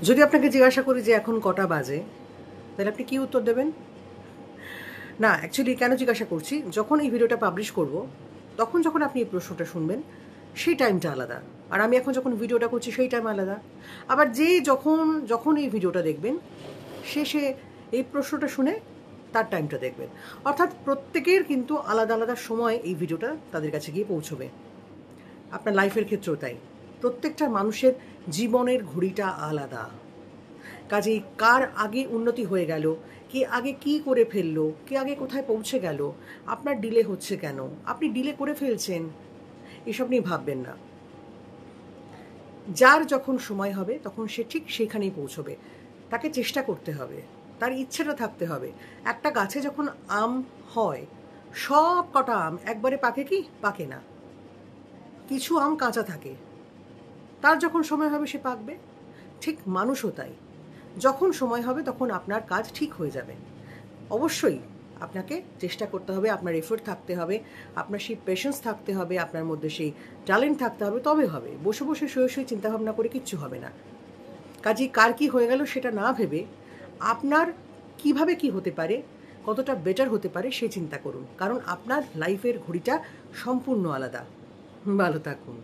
যদি আপনাকে জিজ্ঞাসা করি যে এখন কটা বাজে, তাহলে আপনি কি উত্তর দেবেন? না, অ্যাকচুয়ালি কেন জিজ্ঞাসা করছি, যখন এই ভিডিওটা পাবলিশ করব তখন যখন আপনি এই প্রশ্নটা শুনবেন সেই টাইমটা আলাদা, আর আমি এখন যখন ভিডিওটা করছি সেই টাইম আলাদা। আবার যে যখন যখন এই ভিডিওটা দেখবেন শেষে এই প্রশ্নটা শুনে তার টাইমটা দেখবেন। অর্থাৎ প্রত্যেকের কিন্তু আলাদা আলাদা সময় এই ভিডিওটা তাদের কাছে গিয়ে পৌঁছবে। আপনার লাইফের ক্ষেত্রেও তাই, প্রত্যেকটা মানুষের জীবনের ঘড়িটা আলাদা। কাজেই কার আগে উন্নতি হয়ে গেল, কে আগে কি করে ফেললো, কে আগে কোথায় পৌঁছে গেল, আপনার ডিলে হচ্ছে কেন, আপনি ডিলে করে ফেলছেন, এসব নিয়ে ভাববেন না। যার যখন সময় হবে তখন সে ঠিক সেখানেই পৌঁছবে। তাকে চেষ্টা করতে হবে, তার ইচ্ছেটা থাকতে হবে। একটা গাছে যখন আম হয়, সব কটা আম একবারে পাকে কি? পাকে না, কিছু আম কাঁচা থাকে, তার যখন সময় হবে সে পাকবে। ঠিক মানুষও তাই, যখন সময় হবে তখন আপনার কাজ ঠিক হয়ে যাবে। অবশ্যই আপনাকে চেষ্টা করতে হবে, আপনার এফোর্ট থাকতে হবে, আপনার সেই পেশেন্স থাকতে হবে, আপনার মধ্যে সেই ট্যালেন্ট থাকতে হবে, তবে হবে। বসে বসে শুয়ে শুয়ে চিন্তাভাবনা করে কিচ্ছু হবে না। কাজেই কার কী হয়ে গেল সেটা না ভেবে আপনার কিভাবে কি হতে পারে, কতটা বেটার হতে পারে সে চিন্তা করুন, কারণ আপনার লাইফের ঘড়িটা সম্পূর্ণ আলাদা। ভালো থাকুন।